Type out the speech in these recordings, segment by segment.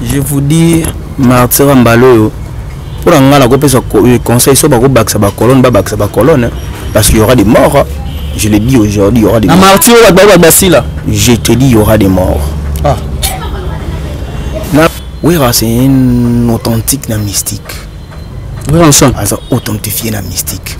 Je vous dis, Martyr Mbalo, pour un gars, le conseil, soit ba colonne, parce qu'il y aura des morts. Je l'ai dit aujourd'hui, il y aura des morts. Je te dis, il y aura des morts. Ah. Oui, c'est un authentique na mystique. Oui, on sent. C'est authentifié na mystique.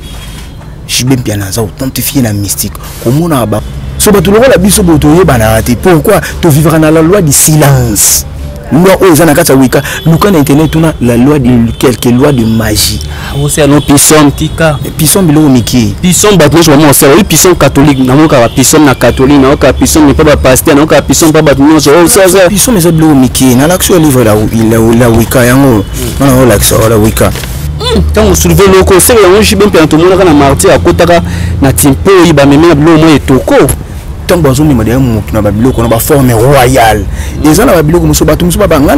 Je suis bien bien authentifié na mystique. Comment on a ba? So ba tout le monde a biso botoye banarate. Pourquoi? Tu vivras dans la loi du silence. Loi aux anakata wika. Nous quand internet on a la loi de quelques lois de magie. Vous c'est un pisson tika. Pisson bilo miki. Pisson batmo je vraiment c'est pisson catholique. Na moka ba pisson na catholique na moka pisson n'est pas ba pasteur na moka pisson pas batmo so ça. Pisson mais ça bilo miki. Na l'action livre la wika yango. On a l'action la wika. Quand on soulève le conseil on je bien tout le monde na martyr à kotaka na timpo iba meme bilo mo etoko. Tant que nous avons une forme royale. Les gens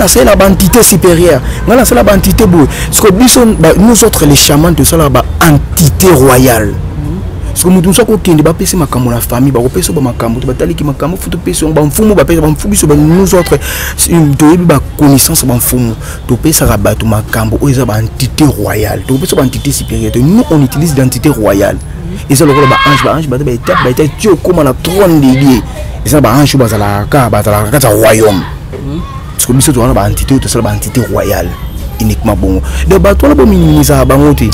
c'est la entité supérieure. C'est la entité parce que nous autres les chamans de ça la entité royale. Parce que nous sommes qui ne pas ma la famille, ba opesa ba makambo, ba tali ki makambo futu pesa ba mfumu ba pesa ba mfumu so ba nous autres une ba connaissance ba mfumu, to pesa ka ba to makambo o eza ba entité royale. To pesa ba entité supérieure. Nous on utilise l'entité royale. Et ça le rôle ange ba étape tu comme la trône de Dieu. Et ça ba ange ba la ka royaume. Parce que nous sommes ba entité to ça ba entité royale uniquement bon. De ba to la ba minimiser ba ngoti.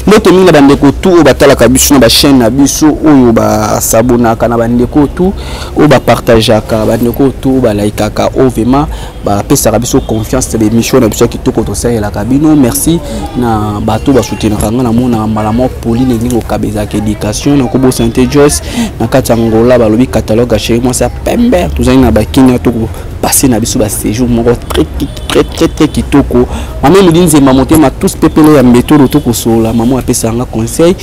Notre minga bandeko tout batala kabisu na ba chaîne na biso oyo ba sabona kana bandeko tout o ba partageaka bandeko tout ba likeaka ovema ba pesa kabisu confiance de l'émission na biso qui to contre ça la cabino merci na bato ba soutenir nga na mona malamo Pauline ngingo kabeza ke éducation na kobo santé Joyce na katangola ba lobi catalogue a chez moi ça pembe tout ça na ba kinya to passer na biso ba séjour moko très kitoko maman mudinze mamote ma tous pepele ya méthode to ko sola maman apesa nga conseil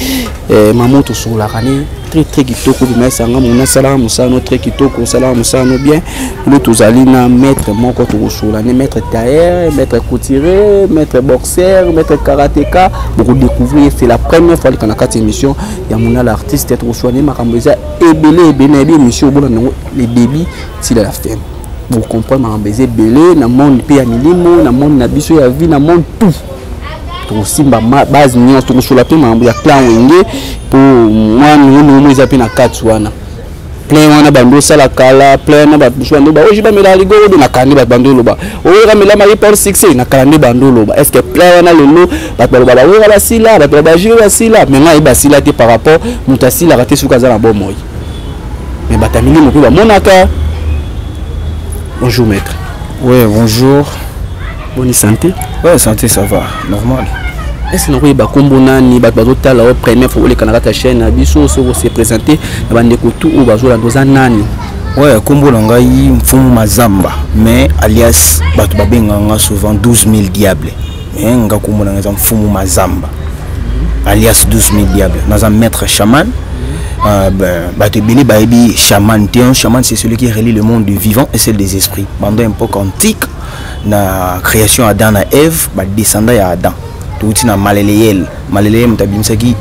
maman to sola kane très kitoko bi mesanga mona sala musano très kitoko sala musano bien nous tous ali na maître moko to sola ne maître tailleur maître couturier maître boxeur maître karatéka pour découvrir c'est la première fois que na quatre émission ya mona l'artiste être soigné makambeza ebele émission bon les débits c'est la fin pour comprendre ma baiser belé na monde pe ya milimo na monde na biso ya vie na monde tout to simba base ni to sur la pe ma ya plan wenge pour moi nous ils appellent na katwana plein wana bando sala kala plein na biso ndo ba oji ba mela ligoro na kani ba bando loba o ra mela mari pour 6 na kala bando loba est-ce que plein wana lelo ba loba ba o ra sila ba jira sila mais nga ba sila te par rapport mutasila raté sur kaza na bon moy mais batamini mo pe ba monaka. Bonjour maître. Oui, bonjour. Bonne santé. Ouais, santé ça va, normal. Est-ce que nous avons combo nani batota la première fois les canards ta chaîne biso se présenter na bandeko tout ou bazola doza nani. Ouais, combo ngai mfumu mazamba mais alias batu babenganga souvent 12 000 diables. Mais nga combo ngai mfumu mazamba. Alias 12 000 diables. Dans un maître chaman. Chaman, chaman c'est celui qui relie le monde du vivant et celle des esprits. Pendant une époque antique, la création Adam et Ève, descendant à Adam. Tout na Maléléel, Maléléel mutabimsaki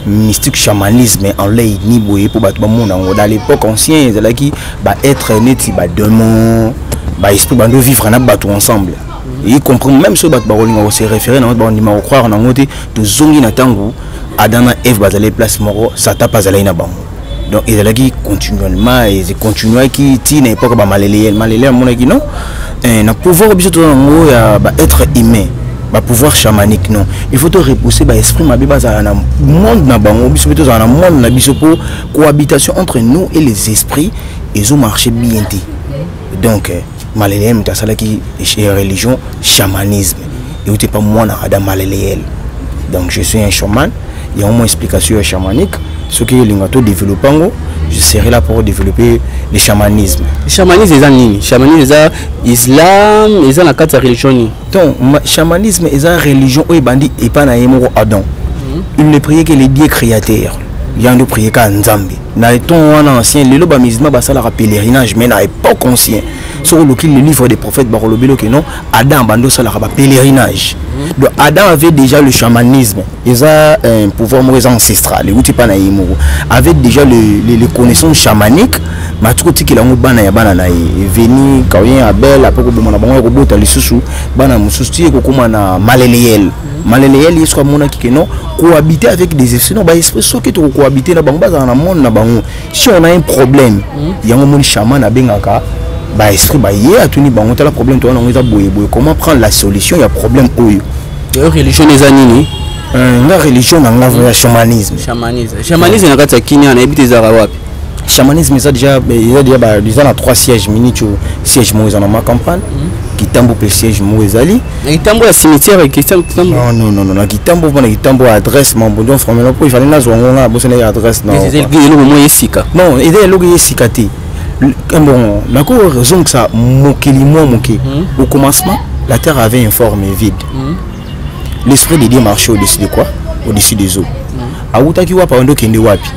mystique chamanisme en lay ni boye pour battre monde dans l'époque ancienne, c'est là qui être neti démon, esprit bando vivre na battu ensemble. Et comprend même ce bat baroling on se référer dans on dit croire en ngote de zongi na tango Adam et Ève bazale place moro ça tape bazale na bango. Donc ils allaient continuellement et ils continuaient qui tine époque ba maléléel mon qui non na pouvoir biso to ngo ya être humain ba pouvoir chamanique non il faut te repousser ba esprit ma biba za na monde na bango biso to za na monde na biso pour cohabitation entre nous et les esprits ils ont marché bien. Donc maléléel mutasala qui religion chamanisme et où t'es pas moi na Adam maléléel. Donc je suis un chaman, il y a au moins explication chamanique. Ce qui est l'ingato développant, je serai là pour développer le chamanisme. Le chamanisme est un chamanisme est islam, est la carte religion. Donc chamanisme est une religion où il bandit et pas na yemo Adam. Il ne priait que les dieux créateurs. Il y a un prier qu'à Nzambi. Na ton ancien, les loba musulmans basala pèlerinage mais na époque ancien. sur le livre des prophètes Barolobelo que non Adam bando ça la pèlerinage. Donc Adam avait déjà le chamanisme, ils a un pouvoir ancestral, avait déjà les connaissances chamaniques, mais tout ce qui l'a bana ya bana na venu quand il Abel après que bana bango robota lisusu bana mususti ko kuma na maleleyel il soit mona qui non cohabiter avec des esprits non ba esprit so qui to cohabiter na bango baza na monde na bango si on a un problème yango moni chaman abengaka ba esprit ba yé atuni bango tala problème to on a boye comment prendre la solution il y a problème oyo religion des anini la religion dans la chamanisme na kata kinya na ebite za wapi chamanisme ça déjà déjà na 3 sièges minutes siège mo dans ma campagne Kitambo pe siège mo ezali Kitambo ya cimetière non Kitambo bana Kitambo adresse mon bon formellement pour il fallait na zonga bosana adresse non c'est le mo yesika non il est le yesika te bon la raison que ça mokeli mo moké au commencement la terre avait une forme vide l'esprit de Dieu marchait au-dessus de quoi au-dessus des eaux autaki wa pando kende wapi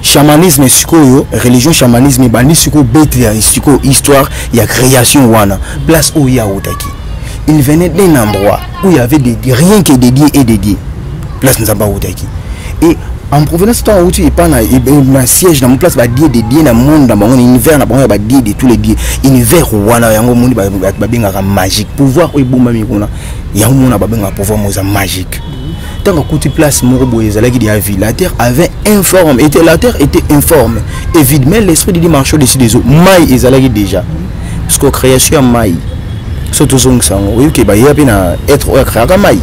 chamanisme sikoyo religion chamanisme bandi siko bête siko histoire il y a création wana place où il y a otaki il venait d'un endroit où il y avait rien que des dieux et des dieux place nzamba otaki et en provenance temps où tu es pas na siège dans mon place ba dieu des dieux na monde dans mon univers na ba dieu de tous les dieux univers wana yango mundi ba benga magique pouvoir o ibuma mikuna yango mona ba benga pouvoir moza magique. Tant que côté place la terre avait informe, la terre était informe et vide, mais l'esprit de Dieu marchait au-dessus des eaux. Maï est déjà. Parce que la création maï, surtout ça, oui, que il y a bien être créé maï,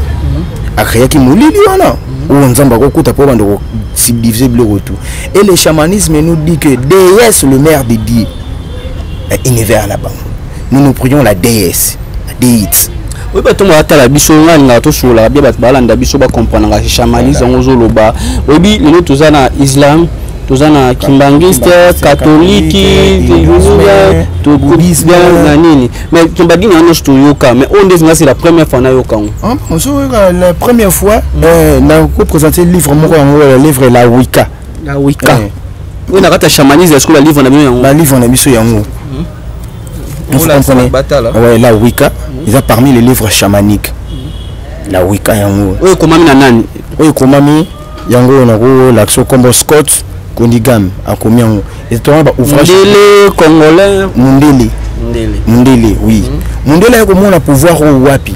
à créer qui moulit là, où on s'en va côté pour rendre subdiviser le retour. Et le chamanisme nous dit que déesse le maire de Dieu, univers là-bas. Nous prions la déesse, la déesse. Oui, parce que tu as biso nga to sur la bien balanda biso ba comprendre nga chamanisme ngozo loba. Oui, les autres na islam, tous na kimbangiste, catholique, to bouddhisme na nini. Mais tu vas dire na sto yoka, mais on dit c'est la première fois na yoka. On se la première fois na ko présenter livre moko le livre la Wicca. La Wicca. Oui, na kata chamanisme est-ce que la livre na biso la livre na biso yango. Ouais, la Wicca, ils ont parmi les livres chamaniques. La Wicca yango. Oui, comment mi nani? Oui, comment mi yango nako l'action combo Scott Kondigam a commis yango. Et toi ba ouvrage congolais Mundele, oui. Mundele yako mona pouvoir au wapi.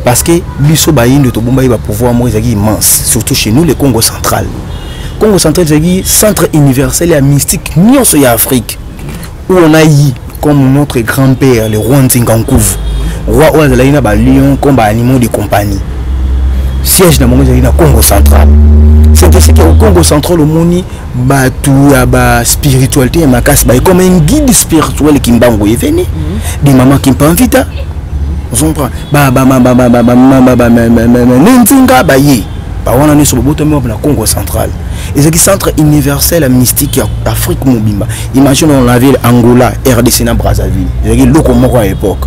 Parce que biso ba yinde to bomba ba pouvoir mo ezaki immense, surtout chez nous le Congo central. Congo central c'est centre universel et mystique nyonso ya Afrique où on a eu comme notre grand-père, le roi Nzingankouv, roi Ouazalaïna ba lion comme animaux de compagnie. Siège dans mon Congo central. C'est parce qu'au Congo central, au Moni, tout la spiritualité et ma casse, comme un guide spirituel qui m'a envoyé venir. Des mamans qui m'ont invité. On comprend. Nzinga baye. On est sur le bottom de la Congo central. Et c'est qui centre universel mystique Afrique Mobimba. Imagine on avait Angola, RDC na Brazzaville. Il y avait le Comoro à l'époque.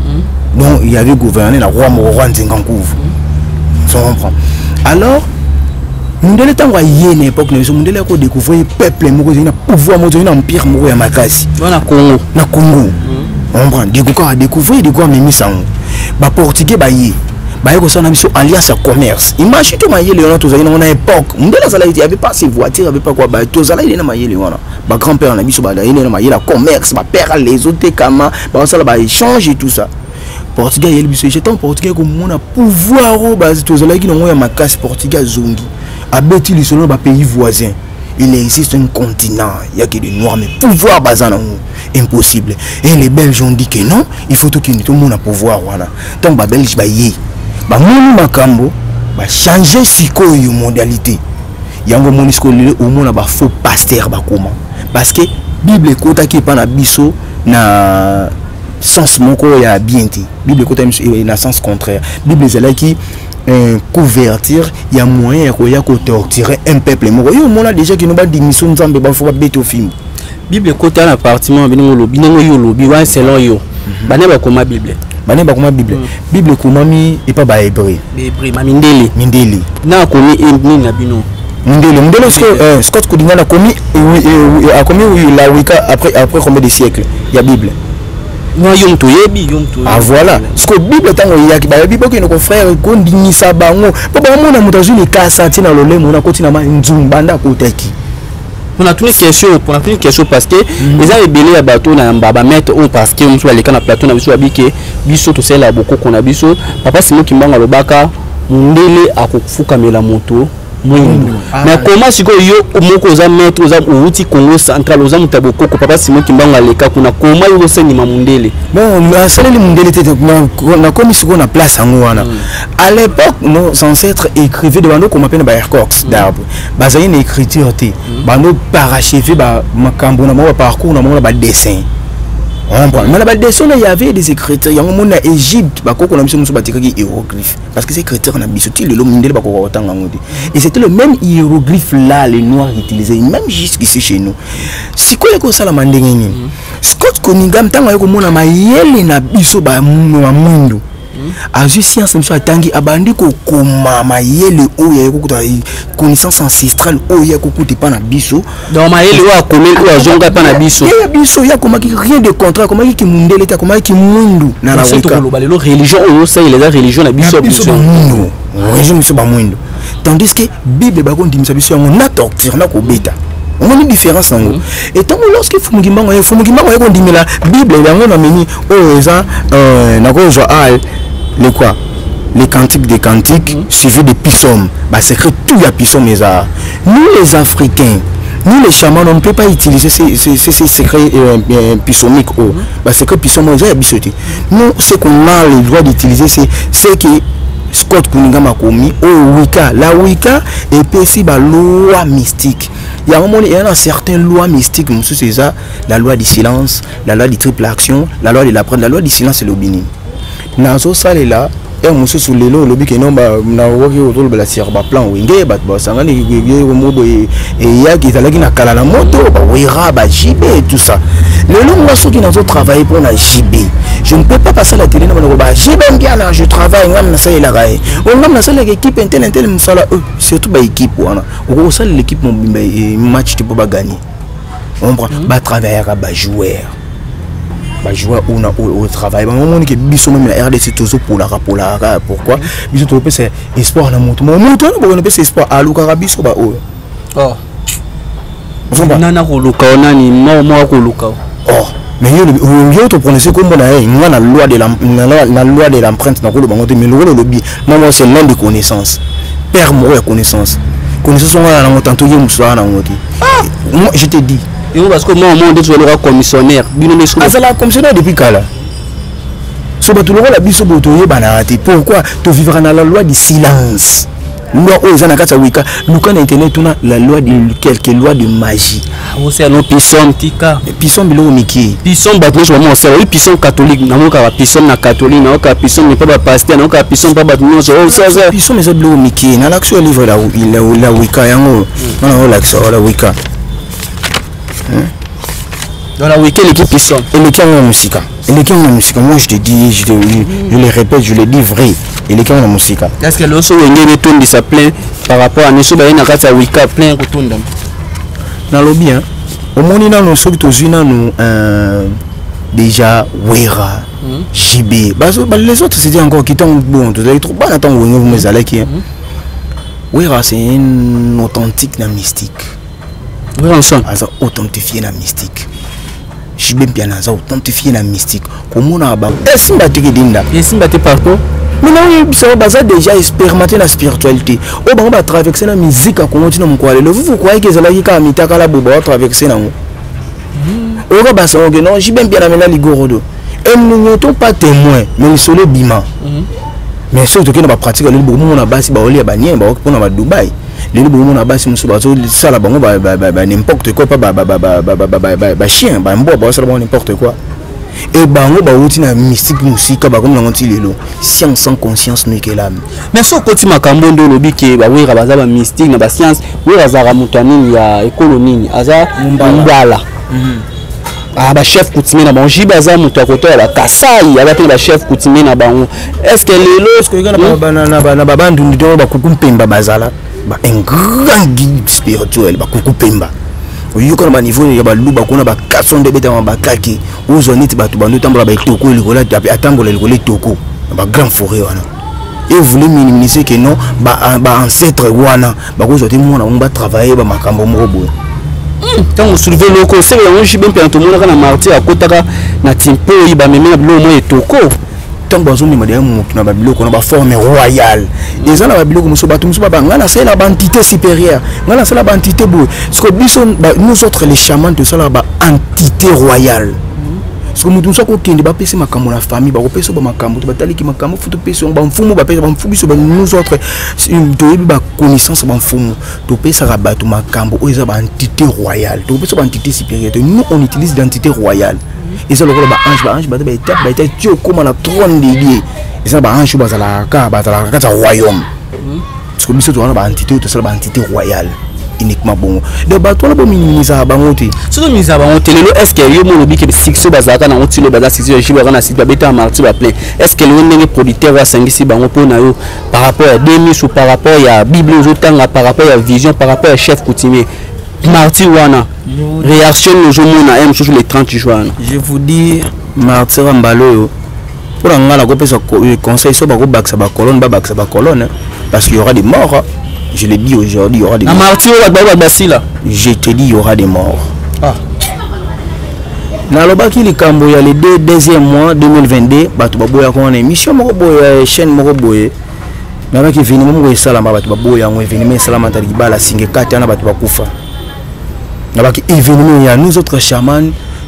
Donc il y avait gouverné la roi Nzingankouv. On comprend. Alors Mundele tango yé na époque na Mundele a découvert le peuple moko na pouvoir moko na empire moko ya makasi. Na Congo. Na Congo. On comprend. Découvrir de quoi même ça. Ba portugais ba yé. Bah il y a une alliance à commerce. Imagine que maïe Léon tous à une époque. Il n'y avait pas ces voitures, il n'y avait pas quoi. Bah tous à il y a maïe Léon. Bah grand-père on a mis sur il y a maïe la commerce. Bah père les autres kama. Bah ça là échange et tout ça. Portugais il y a j'étais en Portugais comme on a pouvoir bah tous à qui n'ont pas ma casse Portugais zongi. À Betty les selon bah pays voisin. Il existe un continent, il y a que des noirs mais pouvoir bazan impossible. Et les Belges ont dit que non, il faut tout le monde a pouvoir voilà. Donc bah Belge bah yé. Bah mon makambo bah changer sikoyo modalité yango monisco au monde ba faux pasteur ba comment parce que bible kota ki pa na biso na sens moko ya bienté bible kota na sens contraire bible zela ki convertir il y a moyen ya ko torturer un peuple moko yo mona déjà que no ba dimission nzambe ba fo ba beto film bible kota na partement bino lobi nango yo lobi wa selon yo bana ba koma bible bane ba kuma bible bible komami et pas ba hébreu mindele na komi ni na bino mindele ce Scott Kodinga a commis la Wicca après combien de siècles il y a bible moi yom to yebi ah voilà ce que bible tango yaki ba bible ko no frère ko ndingisa bango ba mona mutazu ni kasa tina lolemo na kotina ma nzumbanda ko taki. On a une question parce que les a ébélé à bateau na baba mettre on parce que on soit les canaux plateau na biso abike biso to sela beaucoup qu'on a biso papa Simon Kimbanga lobaka mundele akufuka mela moto mwindu mais comment siko yo moko za mettre za outi Congo central za mutaboko ko papa Simon Kimbanga leka kuna comment yo seni mundele bon asali mundele tete na comme siko na place ango wana à l'époque nos ancêtres écrivaient de bando comme appelle ba aircox d'arbre bazali une écriture té bando parachever ba makambo na mo parcours na mo ba dessin. Mais là-bas, il y avait des écritures. Il y a un monde en Égypte, parce que ces écritures, et c'était le même hiéroglyphe là, les noirs utilisaient, même jusqu'ici chez nous. Si quoi que ça la mandengeni, Scott Koningam, tant que mon ama yele na biso ba mundu. A science monsieur atangi abandi ko koma mayele oya ko connaissance ancestrale oya ko kuti pa na biso donc mayele wa komeli wa zonga pa na biso ya biso ya koma ki rien de contrat koma ki mundele ta koma ki mundu na la religion oyo ça il est la religion na biso mundu religion biso ba mundu tandis que bible ba ko ndimisa biso yango na torture na ko beta on a une différence nango et tant lorsque fumugimbango ko ndimela bible yango na meni oyo eza na ko jo les quoi les cantiques des cantiques suivis des psaumes bah c'est que tout y a psaumes les arts nous les africains nous les chamans on ne peut pas utiliser ces secrets psaumiques bah c'est que psaumes ils bisoté nous ce qu'on a le droit d'utiliser c'est que Scott Kuningam a commis au Wicca la Wicca est péci par loi mystique. Il y a un moment il y a certaines lois mystiques monsieur c'est ça la loi du silence la loi du triple action la loi de la prendre la loi du silence c'est l'obéni. Nazo sale là et monsieur sous les lots lobby que non ba na woki autour de la sirba plan wingé ba sangani mobo et ya qui tala qui na kala na moto ba wira ba JB et tout ça le long moi ceux qui nazo travailler pour la JB je ne peux pas passer la télé na ba JB bien là je travaille ngam na ça la gaé on ngam na ça l'équipe intel musala surtout ba équipe wana on ça l'équipe mon match tu peux pas gagner on prend ba travailler ba joueur bah jouer au travail bah moment que biso même la RDC toujours pour la pourquoi biso to c'est espoir na moto on peut c'est espoir à luka biso ba oh nana ko luka nani mo ko luka oh mais yo to prononcer comme na la loi de l'empreinte na ko bango te mais le lobby moi c'est l'un des connaissances père moi connaissance on a na tantôt yo musala na ngoti moi je te dis et parce que moi on dit le commissionnaire la commissionnaire depuis quand là so ba tout le la biso botoye banati pourquoi tu vivras dans la loi du silence loi aux anakata wika luka na internet on a la loi de quelques lois de magie c'est un pisson tika pisson bilo miki pisson ba moi c'est oui pisson catholique na moka pisson na catholique na moka pisson n'est pas ba pasteur na moka pisson pas ba non ça pisson mais ça bilo miki na l'action livre là la wika yango on a l'action la wika dans la week-end l'équipe pisson et l'équipe en musique moi je te dis je le répète je le dis vrai et l'équipe en musique est-ce que l'osso wengé ton discipline par rapport à neso ba na kata wika plein rotunda na lobby hein au monde na no so tozina nous déjà wera JB les autres c'est encore qui t'ont bon tu as trop pas attendre vous me allez qui wera c'est un authentique na mystique oui ensemble asa authentifié na mystique je bien bien asa authentifié na mystique comment on a ba esimba tiki dinda esimba te partout mais non ça va déjà expérimenter la spiritualité au bon va traverser la musique à continuer mon quoi vous croyez que ça là qui a mitaka la boba traverser na au va ça non je bien bien amena ligorodo et nous n'étions pas témoins mais le soleil bima mais surtout que na pratique le bon on a basi ba oli ba nien ba pour na Dubaï les gens na basi musu bazo sala bango ba n'importe quoi pas ba chien ba mbo ba sala n'importe quoi et bango ba outi na mystique musique ba comme ngoti lelo science sans conscience nous que l'âme mais so koti makambo ndo lobi ke ba wera baza ba mystique na ba science wera za ramutani ya économie aza mbala ba chef coutumier na bango jibaza muto akoto ya kasai ya ba chef coutumier na bango est-ce que lelo est-ce que na ba bandu ndo ba kukumpemba bazala un grand guide spirituel ba kukupemba oyo ko na niveau ya baluba ko na ba 400 de beta ba kaki ozo neti batu bando tambola ba toko likola atambola likola toko ba grand forêt wana et voulez minimiser que non ba ancêtre wana ba ko zote mona on ba travailler ba makambo moko quand on soulever loko c'est on jibe mpe to mona kana marti akotaka na timpo iba meme na bilo mo etoko tant bazo mi madame mutu na ba biloko na ba forme royale les ana ba biloko muso batu muso ba ngana c'est la entité supérieure ngana c'est la entité boy parce que biso nous autres les chamans de ça la ba entité royale parce que mutu muso ko kende ba pesi makambo na famille ba ko pesi ba makambo to batali ki makambo futu pesi ba mfumu ba pesi ba mfumu biso ba nous autres to ba connaissance ba mfumu to pesi ka ba to makambo o eza ba entité royale to pesi ba entité supérieure nous on utilise l'entité royale. Et ça le rôle ange ba étape Dieu comme la trône de Dieu et ça ba ange ba la royaume parce que biso to na ba entité to ça ba entité royale uniquement bon de ba to la ba minimiser ba ngoti so minimiser ba ngoti lelo est-ce que yo mo lobi ke six bazaka na ngoti le baza six yo jiba kana six ba beta marti ba plein est-ce que le ndenge producteur va sangisi ba ngopo na yo par rapport à 2000 ou par rapport à bible aux autres par rapport à vision par rapport à chef coutumier Marty Wana, réaction nous jouons à M sur les 30 juin. Je vous dis, Marty Rambalo, pour un gars, le conseil sur la colonne, parce qu'il y aura des morts. Je l'ai dit aujourd'hui, il y aura des morts. Je te dis, il y aura des morts. Ah. Dans le baki, les Camboya, les deuxième mois 2022, Batubaboya, on a une émission, chaîne Moroboye. Mais qui vient de Salama, Batubaboya, on est venu, mais Salama, Talibala, Singekata, Batubakufa. Événement, il y a nous autres chamans,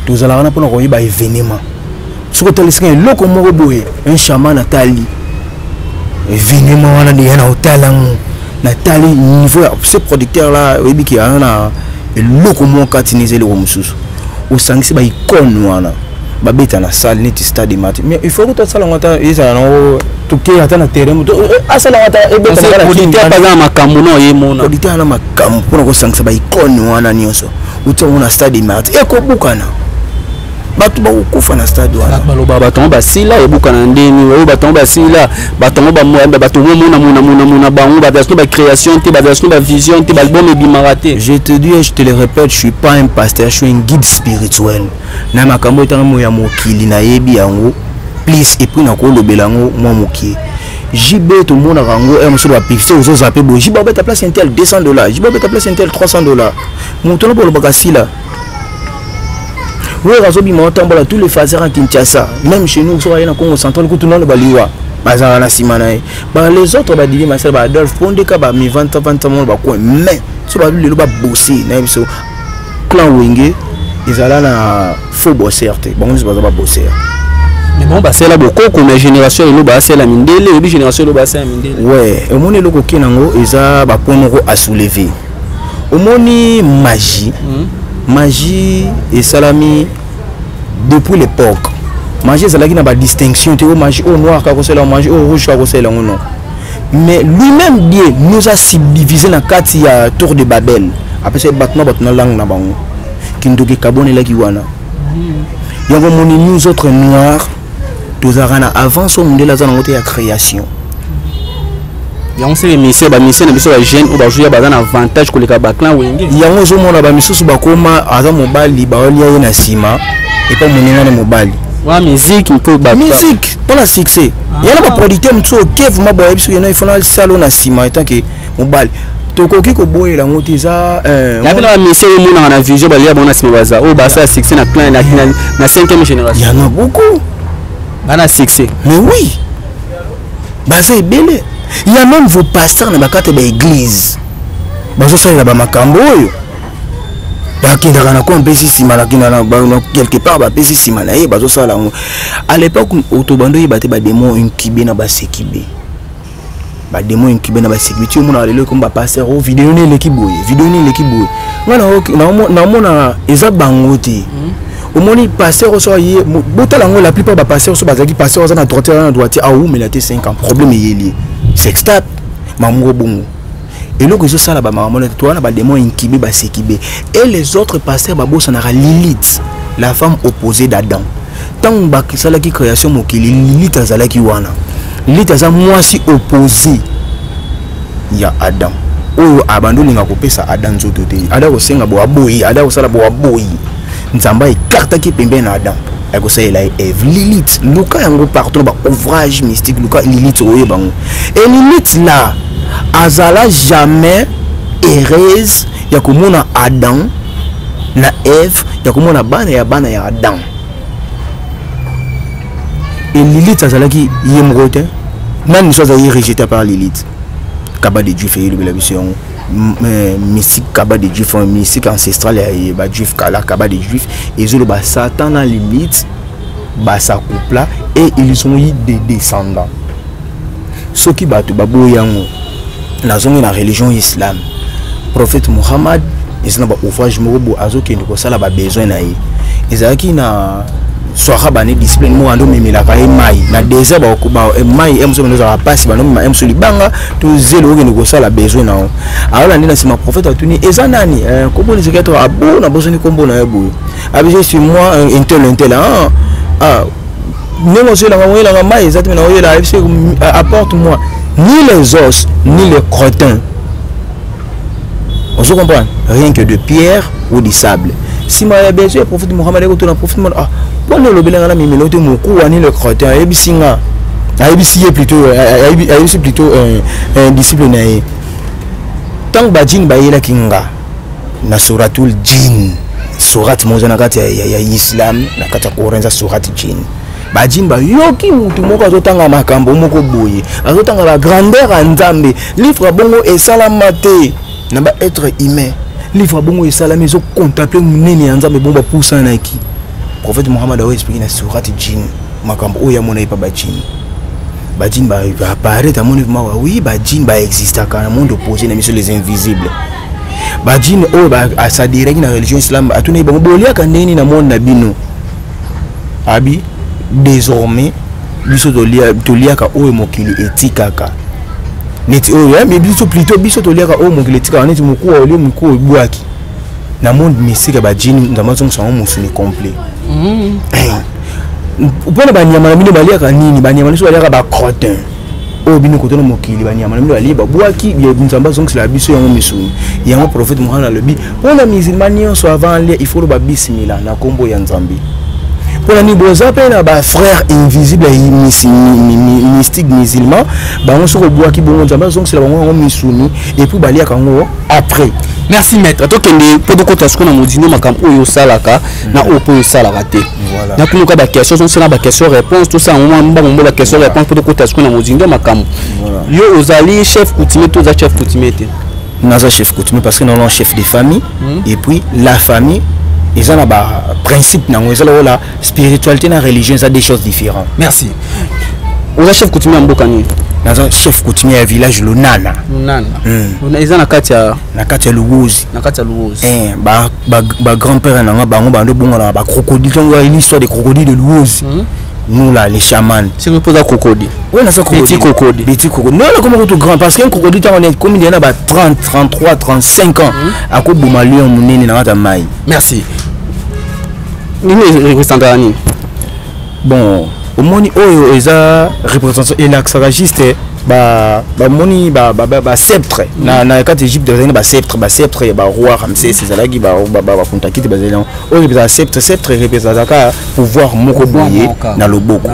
nous allons pour nous un événement. Ce que tu as dit, un chaman Nathalie. Événement, on a dit, Nathalie, niveau ce producteur là, qui a un locomotive catinisé le Romusus. Au sang, c'est une icône, babeta na salle net stade mat mais il faut que tu sala ngata isa no to ke ata na terrain asala ngata e beta na producteur pas na makambo no ye mona producteur na makambo pour ko sangisa ba icône wana nyonso uta na stade mat e ko bukana batu ba kufa na stade wana baloba batongo basila e bukana ndeni we batongo basila batongo ba batongo mona bango ba version ba création te ba version ba vision te ba album e bimaraté. Je te dis et je te le répète, je suis pas un pasteur, je suis un guide spirituel. Na makambo tango ya mokili na yebi yango please et puis na ko lobelango moi moki JB tout le monde a rango et monsieur doit pixer aux autres appels JB ta place intel $200 JB ta place intel $300 mon tono pour le bagasi là. Oui, tous les phasers à Kinshasa, même chez nous, sur la Congo central, tout le monde baliwa. Les autres, Adolphe, pour des cas, mais 20 mais sur le bas bosser, clan Wenge, ils allaient à faux bosser. Bon, ils ne pas bosser. Mais bon, c'est là beaucoup comme la génération, c'est la mindele, la génération, c'est la mindele. Ouais, au monde, ils ont à soulever. Au monde, magie. Magie et salami depuis l'époque. Magie c'est là qui n'a pas de distinction. Tu vois magie au noir quand c'est là, magie au rouge quand c'est là non. Mais lui-même Dieu nous a subdivisé dans quatre tour de Babel. Après c'est battement langue na bango. Kindoki kabone là qui wana. Il y a nous autres noirs. Tous arana avant son monde là dans la création. On sait les messieurs, les messieurs na jeune ou jouer un avantage que les clan Wenge. Il y a un jour mon ba misusu ba koma aza mobali ba olia na sima et pas monena na mobali. Wa musique peut ba musique pour la succès. Il y a un producteur mtso kev ma ba biso yana ifana salon na sima tant que mobali. Tokoki ko boye la ngotiza ya bila messieurs mona na vision ba lia bona sima baza o ba ça succès na clan na 5e génération. Il y en a beaucoup. Bana succès. Mais oui. Baza ebele. Il y a même vos pasteurs dans la église. Bazo ça il a ba makambo yo. Ba kinda na ko mpesi sima la kinda na quelque part ba pesi sima na ye bazo ça la. À l'époque autobando y baté ba démon incubé na ba sekibé. Ba démon incubé na ba sekibé. Tu mona lelo comme ba pasteur o vidéo ni l'équiboye. Vidéo ni l'équiboye. Na mona eza bangote. Au moni pasteur so yé botala ngo la plupart ba pasteur so bazaki pasteur za na droite ah ou mais la T5 ans problème est lié. Sextat mamango bongo et le que ça là ba maman toi na ba démon incubé ba sekibé et les autres pasteurs ba bossa na Lilith la femme opposée d'Adam tant ba kisala ki création mokili Lilith azala ki wana Lilith aza moi si opposé il y a Adam oyo abandolinga kopesa Adam nzoto te ada kosenga bo aboyi ada kosala bo aboyi nzamba ekartaki pembeni na Adam akosalela Eve Lilith luka yango partout ba ouvrage mystique luka Lilith oyo bango et Lilith là azala jamais heureuse ya komona Adam na Eve ya komona bana ya Adam et Lilith azalaki yemrote nani soit rejeté par Lilith Kaba de Juif et le vision mystique Kaba de Juif mystique ancestral et ba Juif kala Kaba de Juif et le ba Satan dans limite ba sa couple et ils ont eu des descendants ceux qui battent babo yango la zone la religion islam prophète Muhammad ils n'ont pas ouvrage mobo azoki ndiko sala ba besoin na yi ezaki na soara bane discipline mo ando memela ka mai na désert ba okuba mai emso mezo ba passe ba no ma emso libanga to zelo oke ndiko sala besoin na alors nina sima prophète atuni eza nani kombo les quatre abo na bosoni kombo na yebo abije sur moi intel non monsieur la ngwe mai exactement na oyela apporte moi ni les os ni les crottins on se comprend rien que de pierre ou de sable si ma besoin le prophète Mohammed ko to na prophète Mohammed pour le belenga na mimelote moku wani le crotin ebisinga aibisiye plutôt aibisi plutôt un disciple na tant ba jin ba yela kinga na suratul jin surat moza na kati ya islam na kati ya Quran za surat jin ba jin ba yoki mutu moko azotanga makambo moko boye azotanga la grandeur ya Nzambe livre bongo esalamate na ba être humain livre bongo esalami zo contempler munene ya Nzambe bomba poussa na ki prophète Mohammed a expliqué na surat jin makambo oya mona ipa ba jin ba apparaître à mon niveau oui ba jin ba existe à monde opposé na mission les invisibles ba jin o ba asadire na religion islam atuna ba bolia kandeni na monde na bino abi désormais biso tolia ka o mokili etikaka neti o ya mais biso plutôt biso tolia ka o mokili etikaka neti mokuwa oli mokuwa bwaki na monde mystique ba jin ndamazo msango musuni complet pour ba nyama na bino baliaka nini ba nyama niso baliaka ba crotin o bino ko tono mokili ba nyama na bino baliba bwaki ya nzamba zongi la biso yango misuni yango prophète Mohammed lebi pour la musulmanie so avant les il faut ba bismillah na kombo ya Nzambi pour la niboza pe na ba frère invisible mystique musulman ba on so ko bwaki bongo nzamba zongi la bango misuni et puis baliaka ngo après. Merci maître. Toi kende podo ko tasiko na modino makam oyo salaka na opo salaka te. Voilà. Na kuno ka ba question sont ba question réponse tout ça moment ba question réponse podo ko tasiko na modino makam. Yo ozali chef coutumier to za chef coutumier te. Naza chef coutumier parce que non chef de famille et puis la famille ils ont ba principe na ngo la spiritualité na religion ça des choses différentes. Merci. Oza chef coutumier mboka ni. Naza chef coutumier ya village Lunana. On a na kati ya Luozi. Na kati ya Luozi. Ba grand-père na bango bando bongo na ba crocodile donc l'histoire des crocodiles de Luozi. Nous là les chamans. C'est une pose à crocodile. Oui, na ça crocodile. Petit crocodile. Non, comment tout grand parce qu'un crocodile on est comme il y en a 30, 33, 35 ans. À ko boma lion munene na ta mai. Merci. Ni représentant ni. Bon, au moni oyo eza représentation et l'axaragiste ba moni ba sceptre na kati Égypte ba sceptre ba roi Ramsès ezalaki ba kontakite ba zela oyo ba sceptre représentaka pouvoir moko boye na loboko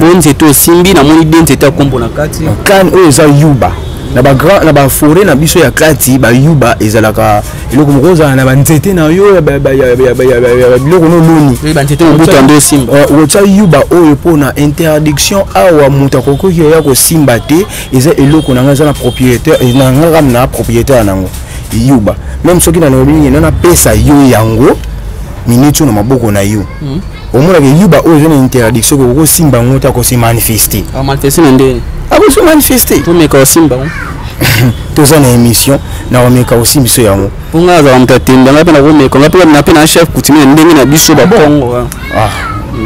bon c'est simbi na moni den c'est kombo na kati kan oyo eza yuba na ba grand na ba forêt na biso ya kati ba yuba ezalaka eloko mokoza na ba nzete na yo ba biloko no loni ba nzete mo buto ndo simba ocha yuba oyo pona interdiction awa muta kokoki ya ko simba te eza eloko na ngaza na propriétaire na ngara na propriétaire nango yuba même soki na lobi na pesa yo yango minute na maboko na yo omona ke yuba oyo na interdiction ko simba ngota ko se manifester manifester ndeni ako se manifester to meka simba toza na émission na omeka aussi miso yango ponga za mtatenda ngapi na komeka ngapi na pe na chef coutumier ndenge na biso ba Kongo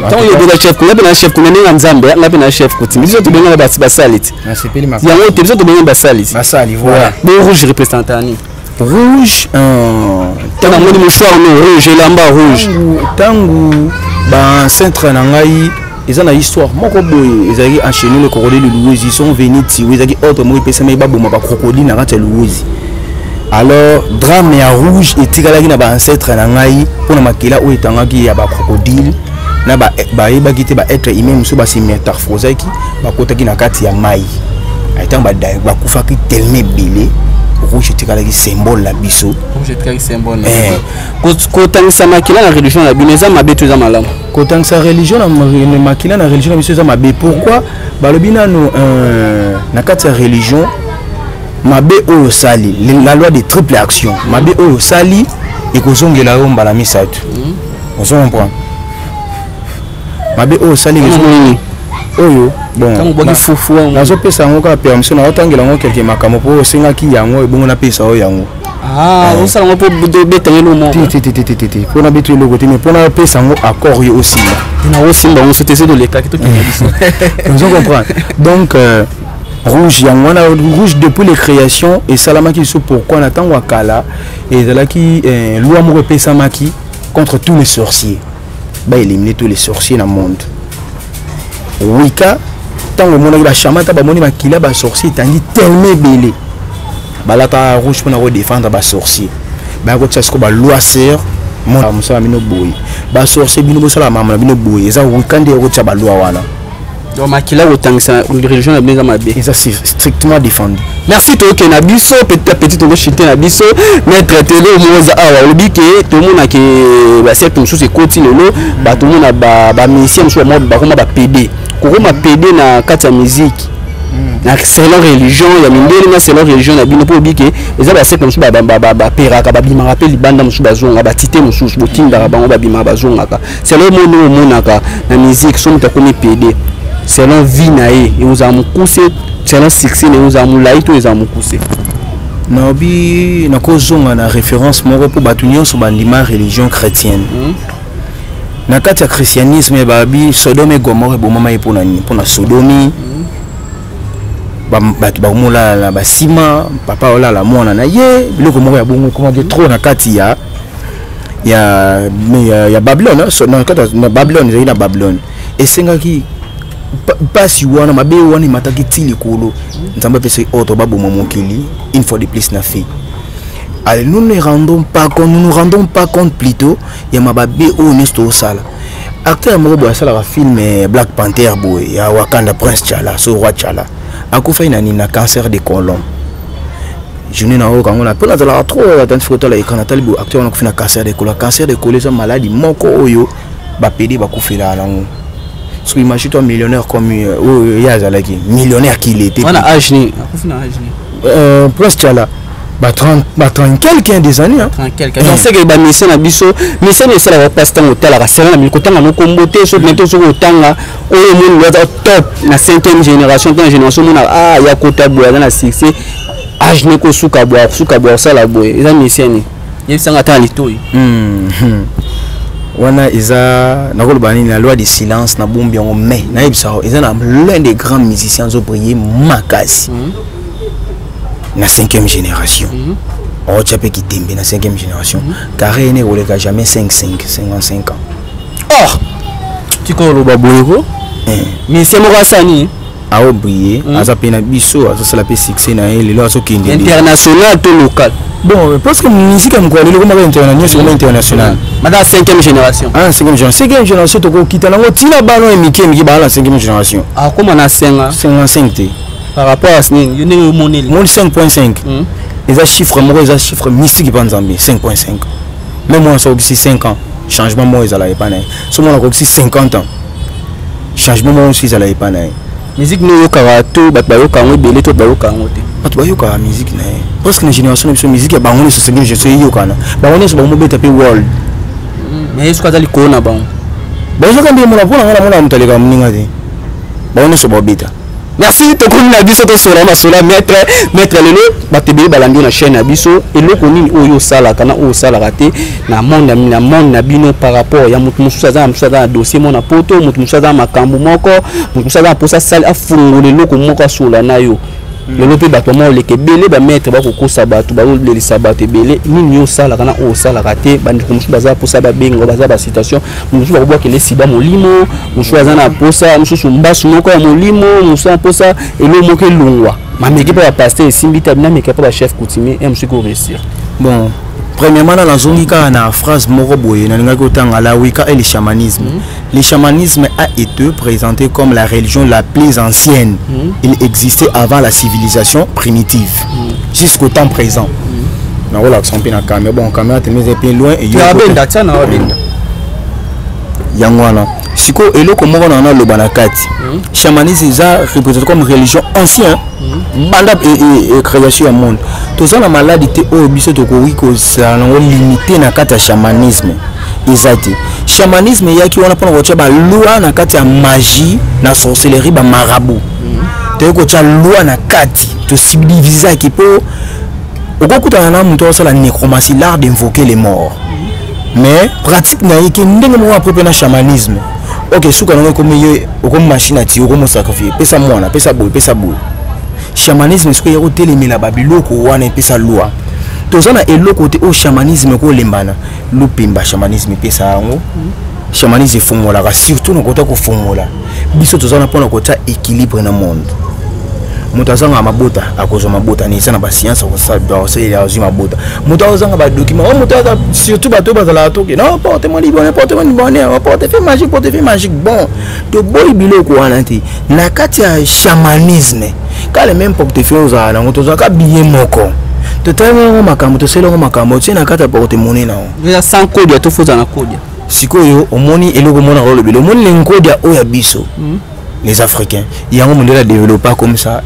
tant il y a des chefs ngapi na chef coutumier na Nzambe ngapi na chef coutumier biso to benga ba basalit na sepeli makamba yango te biso to benga basalit basali voilà bon rouge représentani rouge tana moni mouchoir no rouge lamba rouge tangu ba centre na ngai ils ont une histoire moko boye ezaki enchaîner le crocodile de Luozi sont venus tirer ezaki autre mo pesa mai baboma ba crocodile na kati ya Luozi alors drame ya rouge etikalaki na ba ancêtre na ngai pona makila o etangaki ya ba crocodile na ba yebaki te ba être humain musu ba si métamorphosaki ba kotaki na kati ya mai aitant ba kufaki tellement belé rouge etikalaki symbole la biso rouge etikalaki symbole kotangisa makila na religion na bino eza mabe to eza malamu kotangisa religion na makila na religion na biso eza mabe pourquoi balobi nano na kati ya religion mabe oyo sali la loi de triple action mabe oyo sali ekozongela yo mbala misato ozo comprendre mabe oyo sali oyo bon boki fufu nazo pesa yango ka permission na otangela yango quelque makambo po osengaki yango ebongo na pesa oyo yango osala yango po betangelo mo ti pona betu eloko te mais pona pesa yango accord yo aussi na osimba on s'était de l'état qui to ozo comprendre donc rouge yangwana rouge depuis les créations et salamaki so pourquoi na tango akala et zalaki loi mo repesa maki contre tous les sorciers ba éliminer tous les sorciers dans le monde wika tango mona ba chamata ba moni makila ba sorcier tangi tellement belé balata rouge pour na défendre ba sorcier ba ko tsasko ba loi sœur mon musala bino boy ba sorcier bino bosala mama bino boy eza wika nde ko tsa ba loi wana. Donc makila otangisa religion na beza mabe et ça c'est strictement défendu. Merci to ke na biso petit à petit to chiter na biso maître télé moza awa obike to mona ke ba certain chose e continue ba to mona ba musicien mso mo ba koma ba PD ko koma PD na kata musique na selon religion ya mindeli na selon religion na bino po obike eza ba certain mso ba peraka ba bima rappel libanda mso bazonga ba tité mso botinda bango ba bima bazonga ka selon mono monaka na musique so mta komi PD selon vie nae et vous amukuse selon succès ne vous amulai to vous amukuse na bi na kozonga na référence moko po batunyo so bandima religion chrétienne na kati ya christianisme ba bi Sodome et Gomorrhe bo mama epona ni pona sodomi ba mola la basima papa ola la mwana na ye biloko moko ya bongo comment dire trop na kati ya Babylone so na kati na Babylone na Babylone esengaki pasi wana mabe wana mataki tili kolo nzamba pese autre babo momokili une fois de plus na fait. Alors nous ne nous rendons pas compte plutôt ya mababe o nesto sala acteur mo bo sala film Black Panther boy ya Wakanda Prince T'Challa so roi T'Challa akufa na cancer de colon journée na o kango na pela la trop dans photo la écran talibu acteur na kufina cancer de colon ça maladie moko oyo ba pedi ba kufila lango. So imagine toi millionnaire comme Yazalaki, millionnaire qu'il était. On a âge ni. Plus T'Challa. Bah 30 quelqu'un des années hein. 30 quelqu'un. Je sais que ba mission na biso, mission c'est la passe temps hôtel la sala na mikota na kombote so bientôt so otanga oyo mon wa top na 5e génération, dans génération mon ya kota boya na succès. Âge ne ko suka boya sala boya. Eza mission ni. Yebisanga ta litoi. Wana isa nakoloba nini la loi du silence na bombi yango mais na yebisa isa na l'un des grands musiciens zo briller makasi na 5e génération o tchape ki tembe na 5e génération carré ne oleka jamais 55 ans oh tikoloba boyeko musicien mo kasani a oublié aza pena biso aza sala pe succès na ele lo aso kinde international to local. Bon, parce que la musique est internationale. Madame 5e génération. Ah, 5e génération. 5e génération, tu quittes la moitié ballon et Mickey, mais la 5e génération. Ah, comment on a 55 par rapport à ce niveau, il y a une monnaie. 5.5. Les chiffres, les chiffres mystiques, 5.5. Même moi, ça aussi 5 ans. Changement, moi, ils allaient pas. Ce moment, aussi 50 ans. Changement, moi aussi, ils allaient pas. Musique, nous, au karato, batbayo, kango, belé, to bayo, kango. Batbayo, kara musique, parce que la génération de musique est bangonée sur 5e génération. Bangonée sur le mobile tapé world. Mais est-ce que tu as dit qu'on a bon? Ben, je vais vous merci to kuni na biso to sola maître lelo batebeli balandi na chaîne na biso eloko nini oyo sala kana oyo sala raté na monde na bino par rapport ya mutu mususa za dossier mona poto mutu mususa za makambo moko mutu mususa za posa sali afungole loko moko sola na yo lelo pe bato mo leke belé ba maître ba kokosa bato ba lelisa bato belé nini yo sala kana oyo sala raté bandi mususa baza posa ba bengo baza ba citation mususa ba ke le sida molimo mususa za na posa mususu mbasu moko ya molimo mususa posa elo moko lungwa ma meke pas pasteur simbita bina meke pas chef coutumier et monsieur ko réussir. Bon, premièrement dans la zone il na phrase moko boye na ngaki otanga la wika et le chamanisme. Le chamanisme a été présenté comme la religion la plus ancienne. Il existait avant la civilisation primitive jusqu'au temps présent. Na wala xampi na caméra bon caméra te mise bien loin et yangwana siko eloko moko na loba na kati chamanisme ça représente comme religion ancienne banda et création du monde toza na maladie o biso to ko wiko ça na limité na kati ya chamanisme ezati chamanisme yaki wana pona ko tshaba loi na kati ya magie na sorcellerie ba marabout te ko tshaba loi na kati to civiliser ki po okokutana na muto osala nécromancie l'art d'invoquer les morts mais pratique na yiki ndenge mo apropre na chamanisme ok suka na ko miye okom machine ati okom sacrifier pesa mwana pesa boy chamanisme ce que yako telemela babiloko wana pesa loi tozana eloko te o chamanisme ko lembana lupimba chamanisme pesa yango chamanisme fongola surtout na kota ko fongola biso tozana pona kota équilibre na monde mutazanga mabota akozo mabota ni sana ba science ko sa do se ya zuma mabota mutazanga ba document o mutaza surtout bato bazala toke non porte-moi libonne porte fait magique bon to boy biloko wana ti na kati ya chamanisme kale même portefeuille oza na mutazaka bien moko to tellement makambo to selo makambo ti na kati ya porte-monnaie na ya sans code ya to foza na code sikoyo omoni eloko mona rolo bilo omoni lengo o ya biso les africains yango mondela développer comme ça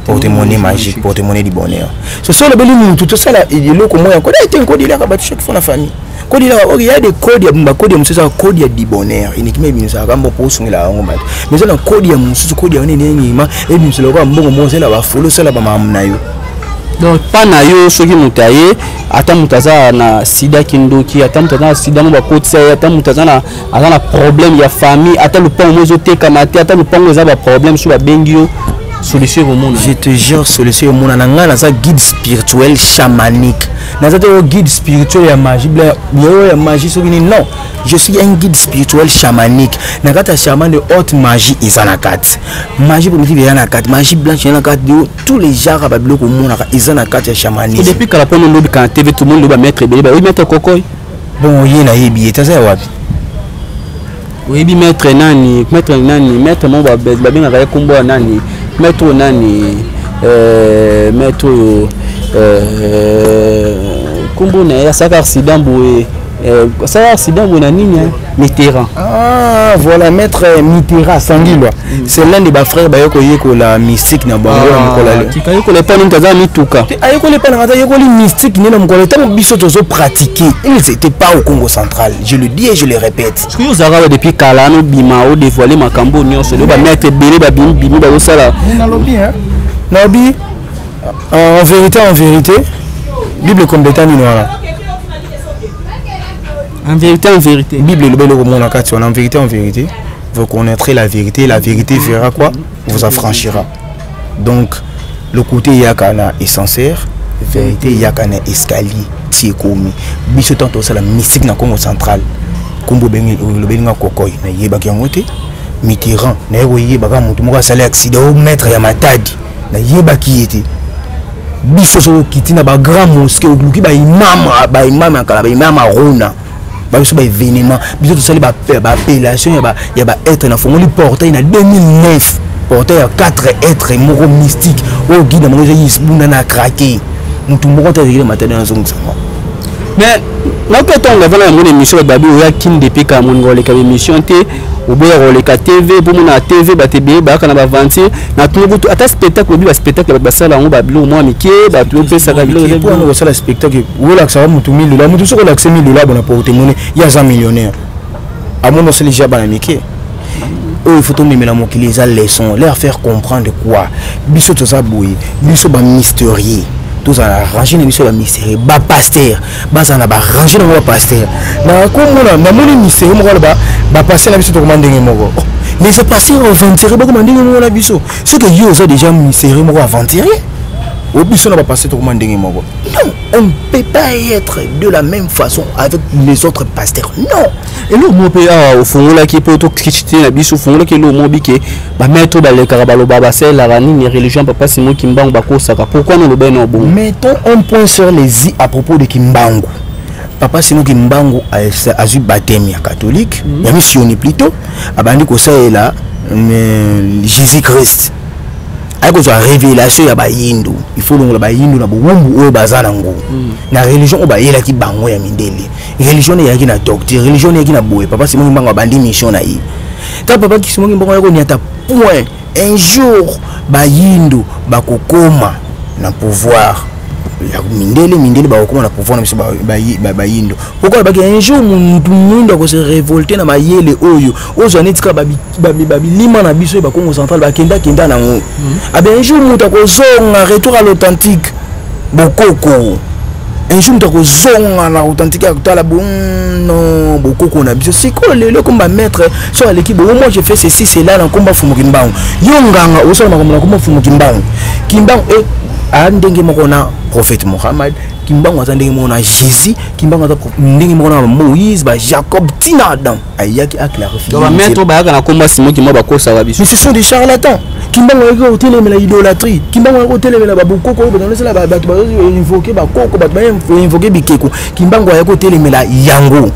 porte-monnaie magique, porte-monnaie du bonheur. Ce sont les belles tout ça là, il y a le comment code a été un code là que chaque fois la famille. Code là, il y a des codes, il y a code du bonheur. Il n'y a pas ça comme pour son là on bat. Mais ça le code il y a mon sous code il y a un et bien c'est le quoi bon bon c'est là va follow ça là ba mamnayo. Donc pas na yo soki mutaye ata mutaza na sida kindoki ata mutaza na sida mo ba kotsa ata mutaza na azana problème ya famille ata le pont mozo te kamate ata le pont za ba problème sur ba bengio solution au monde. Je te jure solution au monde nanga na ça guide spirituel chamanique. Na ça guide spirituel ya magie ya magie so non. Je suis un guide spirituel chamanique. Na kata chaman de haute magie izanakat. Magie primitive izanakat, magie blanche izanakat, tous les genres ba bloc au monde izanakat ya chamanisme. Depuis que la première lobby quand TV tout le monde va mettre belé, oui mettre kokoy. Bon, yena yebi eta ça wapi. Oui bi mettre nani mettre mon ba bien avec combo nani. Mettre nani mettre combo na ya saka accident boé ça accident bon nini Mitterrand. Ah voilà maître Mitterrand Sangilo. C'est l'un des bas frères bayoko yeko la mystique na bango mukola. Kikayeko le pa ntaza mituka. Ayeko le pa ntaza yeko li mystique ni na mukola tant biso tozo pratiquer. Ils n'étaient pas au Congo central. Je le dis et je le répète. Ce que vous avez depuis Kalano bima o dévoiler makambo nyonso le ba mettre belé ba bimi ba sala. Na lobby hein. Lobby en vérité Bible comme bétani noir. En vérité. Bible le bel monde en vérité, vous connaîtrez la vérité verra quoi? Vous affranchira. Donc le côté yakana est sincère, vérité yakana escalier, tiekomi. Biso tanto ça la mystique na Congo central. Kombo bengi le belinga kokoy na yebaki yangote. Mitterrand na yebaka mutu moko sala accident au maître ya matadi na yebaki yete. Biso so kitina ba grand mosquée au luki ba imam akala ba imam arona. Biso ba événement biso to sali ba appellation ya ba être na fongoli portail na 2009 portail ya 4 êtres moko mystique o guide mo yis bunda na craquer mutu moko ta zile matadi na zongo sama. Mais là que ton gavana mon émission babi o ya kin depuis ka mon ngole ka émission te o boya role ka TV pour mon TV ba tebe ba kana ba vantir na tout ata spectacle bi ba spectacle ba sala on ba bilo mo amike ba bilo pesa ka bilo pour on sala spectacle ou la ça mutu 1000 $, mutu soko la 1000 $ bona porte-monnaie ya za millionnaire amono seli jaba na amike il faut tomber la mokili les leçons leur faire comprendre quoi biso to za boyi biso ba mystérieux tous à ranger les missions de mystère ba pasteur baza na ba ranger na ba pasteur na ko mona na moni mystère mo ba pasteur na biso to commander moko mais c'est passé au 20 ba commander mo na biso ce que yo ça déjà mystère mo aventurer au plus on va passer tout le monde. Non, on ne peut pas être de la même façon avec les autres pasteurs. Non. Et le mot PA au fond là qui peut tout critiquer la biso fond là qui le mot biké ba mettre dans les carabalo baba c'est la rani les religions papa c'est moi Kimbangu bako saka. Pourquoi nous le ben non bon? Mettons un point sur les i à propos de Kimbangu. Papa Simon Kimbangu a eu baptême catholique, il a missionné plutôt. Abandi ko ça est là Jésus-Christ. Avec la révélation ya ba yindu, il faut donc la ba yindu na bombu o bazana ngo. Na religion o ba yela ki bango ya mindele. Religion ya ki na doctrine, religion ya ki na boye. Papa Simon Kimbangu abandi mission na yi. Ta papa Simon Kimbangu ko nyata point un jour ba yindu ba kokoma na pouvoir. Mindele ba okoma na pouvoir na biso ba yindo. Pourquoi ba un jour mundo ko se révolter na mayele oyo ozane tika ba lima na biso ba Congo central ba kenda na ngo. Un jour muta ko zonga retour à l'authentique bokoko. Un jour muta ko zonga na authentique akutala non bokoko na biso. C'est quoi le combat maître sur l'équipe moi je fais ceci c'est là dans combat fumu Kimbangu. Yonganga osala makomona combat fumu Kimbangu. Kimbangu ndenge moko na prophète Mohammed, Kimbangu ndenge moko na Jésus, Kimbangu ndenge moko na Moïse, ba Jacob, tina Adam. Ayaki a clarifié. Donc mettre ba na combat Simon Kimbangu bako ça va biso. Mais ce sont des charlatans. Kimbangu a hôtel mais la idolâtrie. Kimbangu a hôtel mais la baboko ba dans la ba invoquer ba koko ba invoquer bikeko. Kimbangu a hôtel mais la yango.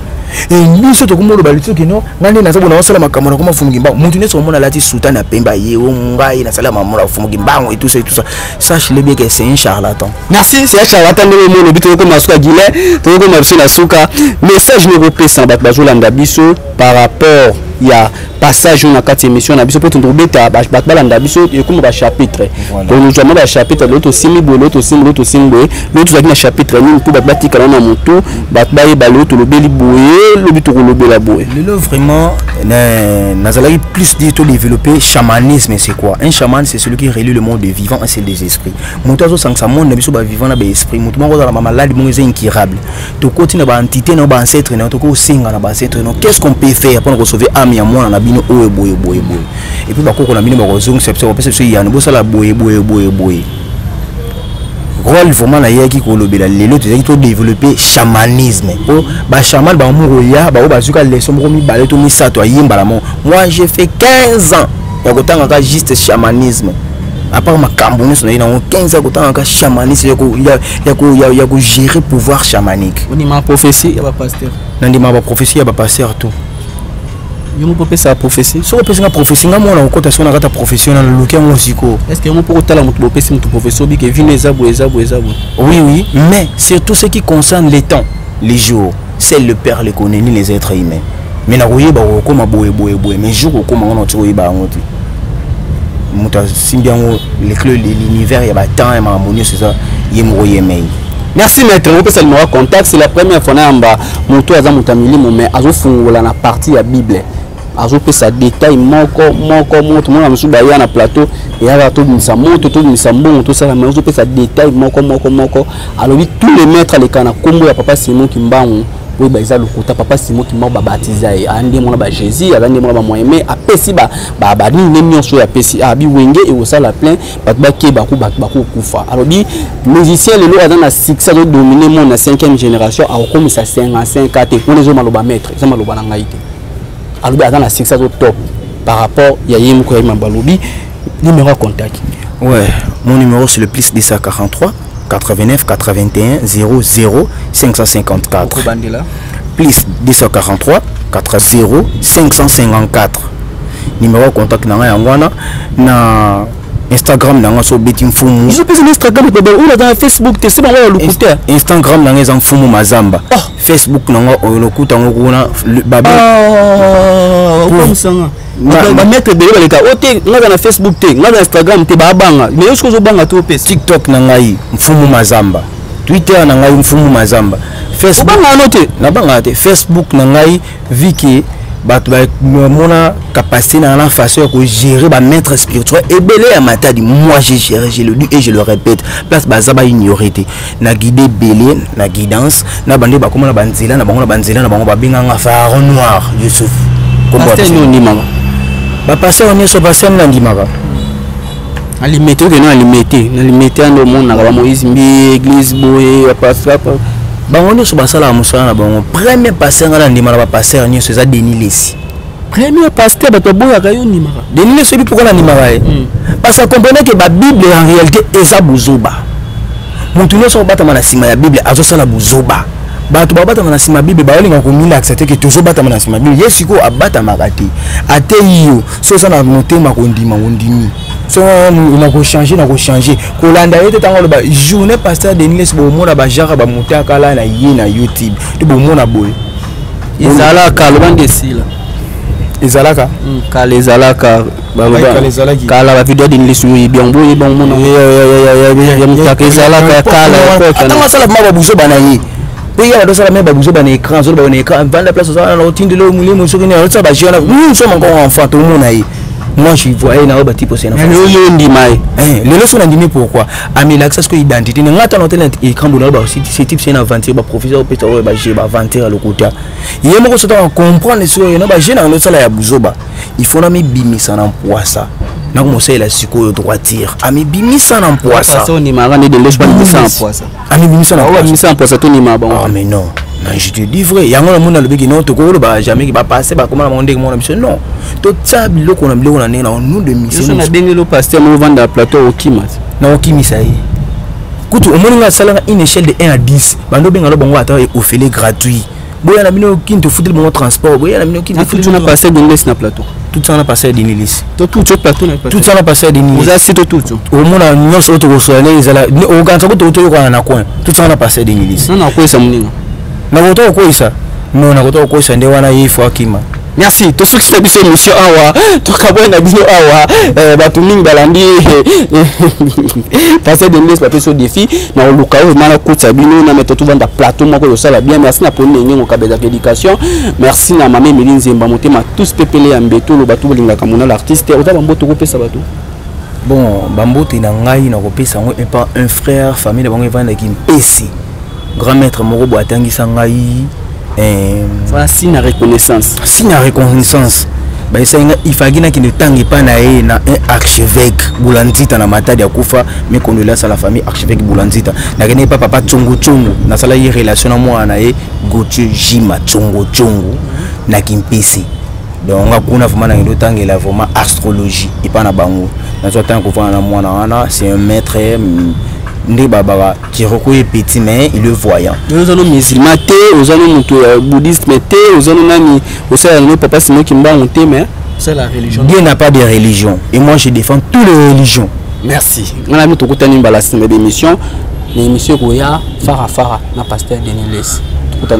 Et nous sommes comme le balito qui non, ngani na sabu na wasala makamera comme fumu Kimbangu. Mutu ne somona lati sultana pemba ye ngai na sala mamura fumu Kimbangu et tout ça. Sache-le bien que c'est un charlatan. Merci, c'est un charlatan de le bito comme Masuka Guillet, to comme Masuka Suka. Message ne repose en batbazo landa biso par rapport il y a passage na quatre émissions na biso pour ton beta batba landa biso et comme ba chapitre. Donc nous avons ba chapitre l'autre simbo l'autre na chapitre ni pour batba tika na moto batba e ba l'autre le beli boye le bito le bela boye. Le vraiment nazalaki plus dit développer chamanisme. C'est quoi? Un chaman c'est celui qui relie le monde des vivants et celle des esprits. Moutazo sang sa monde na biso ba vivant na ba esprit mutu moko za malade mo incurable. To continue ba entité na ba ancêtre na to ko singa na ba ancêtre. Qu'est-ce qu'on peut faire pour sauver âme ya mwana na bino oyo boye et puis bakoko na bino ba zongo sepso ba sepso yana bo sala boye rôle vraiment na yaki ko lobela lelo te to développer chamanisme po ba chaman ba muro ya ba bazuka leso moko mi bale to mi sato ayimba la moi j'ai fait 15 ans ya kotanga ka juste chamanisme à part ma cambone son na 15 ans kotanga ka chamanisme ya ko gérer pouvoir chamanique. On dit ma prophétie ya ba pasteur. Nandi ma prophétie ya ba pasteur tout. Yo mo ça prophétie. So pesa nga prophétie nga mona okota sona kata professionnel na lokia musiko. Est-ce que mo pour tala mo prophétie mo professeur bi que vine ezabo. Oui, mais surtout ce qui concerne les temps, les jours, c'est le Père les connaît ni les êtres humains. Mais na koyeba ko ma boye mais jour ko ma ngona to yeba ngoti. Muta simbiango l'univers ya ba temps et ma harmonie c'est ça yemo yemei. Merci maître, on peut se le contact, c'est la première fois namba moto aza mutamili mais azo fungola na partie ya Bible. Azo pe sa détail moko mona musu ba ya na plateau et ava to misa moto to misa mbongo to ça mais azo pe sa détail moko alors tous les maîtres les kana kombo ya papa Simon Kimbangu oui ba isa lokuta papa Simon Kimbangu ba baptisa et andi mona ba Jésus andi mona ba moyeme apesi ba ni nyonso ya pesi abi wenge et osala plein ba ke ba kufa alors bi musicien le lo dans la succès de dominer mon 5e génération a comme ça 55 4 pour les hommes maloba maître ça maloba na ngai te alors dans la succès au top par rapport ya yim ko yima balobi numéro contact. Ouais, mon numéro c'est le plus 243 89 81 00 554 plus 243 80 554 numéro contact na ngwana na Instagram nanga so beti mfumu. Je peux Instagram baba ou dans Facebook c'est bon le côté. Instagram nanga za mfumu mazamba. Facebook nanga le kuta ngona baba. Comme ça. Ba mettre de le ka ote nga na Facebook te nga na Instagram te ba banga. Mais est-ce que zo banga to pesa? TikTok nanga yi mfumu mazamba. Twitter nanga yi mfumu mazamba. Facebook banga note na banga te Facebook nanga yi viki bato ba mona capacité na la façon de gérer ba maître spirituel et belé à matadi moi j'ai géré je le dis et je le répète place bazaba ignorité na guider belé na guidance na bande ba komona banzela na bango ba binganga phare noir Youssouf comme pasteur no ndimaka ba pasteur on est so pasteur na ndimaka alimete que non alimete ando mona ba Moïse mbi église boye pasteur bango nyonso basala musala na bango premier pasteur ngala ndima na ba pasteur nyonso eza Denis Lesi premier pasteur bato boya ka yo ndima Denis Lesi pourquoi na ndima ba parce que comprenez que ba Bible en réalité eza buzoba muntu nyonso batama na sima ya Bible azosala buzoba bato babatama na sima Bible baolinga komila accepter que tozo batama na sima Bible yesiko abata makati ate yo so ça na motema kondima ondimi so na ko changer ko landa yete tango ba journée pasteur Denis Lesi bo mona ba jara ba muta kala na yi na YouTube to bo mona boy ezala ka lo bande sila ezalaka kala ezalaka kala ba video Denis Lesi yi bien boy bon mona ya mutaka ezalaka kala atanga sala ma ba buzo bana yi pays à la même babuzo ban écran sur ban écran dans la place ça on tinde le mulimo sur une ça ba jeune nous sommes encore enfants tout le monde aïe moi je voyais na ba type c'est na le ndimai le leçon ndimé pourquoi ami l'accès que identité ngata noter écran bola ba aussi ce type c'est une aventure ba professeur peut-être ba j'ai ba aventure le côté yemo ko sota comprendre sur na ba jeune na sala ya buzoba il faut na mi bimisa na poisa na ko mosela siko droiture ami bimisa na poisa ça on ni marane de lèche pas bimisa na poisa ami bimisa na poisa to ni ma bon ah mais non je te dis vrai yango na mona lobeki non to ko ba jamais ki ba passer ba comment na monde mon mission non to tsabi loko na biloko na nena nous de mission na bengi lo pasteur mo vendre plateau au kimat na au kimisa yi kutu omoninga salanga une échelle de 1 à 10 bando benga lo bongo ata au fele gratuit boya na bino kinto foutre mon transport boya na bino kinto foutre na passer Denis Lesi na plateau tout ça na passer Denis Lesi tout plateau na tout ça na passer Denis Lesi vous assiste tout au mona nyonso to ko soale ezala o ganza ko to ko na coin tout ça na passer Denis Lesi na ko esa muninga na koto ko isa non na koto ko isa nde wana yifo akima. Merci. Tout ce qui s'est passé, monsieur Awa, tout cabouin a dit Awa, Batuming Balandi, passer des laisses papier sur défi, na oluka o mala kutsa bino na meto tout vendre plateau moko yo sala bien. Merci na poni ngi ngokabeza éducation. Merci na mama Melinze Mbamotema tous pepele ya mbeto lo batu bolinga kamona l'artiste ota bamboto ko pesa batu. Bon, bamboto na ngai na ko pesa ngo pas un frère famille de bango vanda ki mpesi. Grand maître moko bo atangisa ngai voilà signe de reconnaissance. Signe de reconnaissance. Bah ça il fallait na qui ne tangue pas na un archevêque Boulanzita na matadi ya kufa mais condoléances à la famille archevêque Boulanzita. Na gagné pas papa Tsongo Tsongo na sala y relation na moi na Gauthier Jima Tsongo Tsongo na kimpesi. Donc on kuna vraiment na ndo tangela vraiment astrologie et pas na bango. Na so tant ko na moi na c'est un maître Ndé Baba qui reconnaît petit mais il est voyant. Nous allons musulmans, nous allons bouddhistes, nous allons nani, aussi nous papa c'est moi qui m'a monté mais c'est la religion. Dieu n'a pas de religion et moi je défends toutes les religions. Merci. On a mis tout côté nimbalas d'émission, l'émission Goya Farah na pasteur Denis Lesi. Tout côté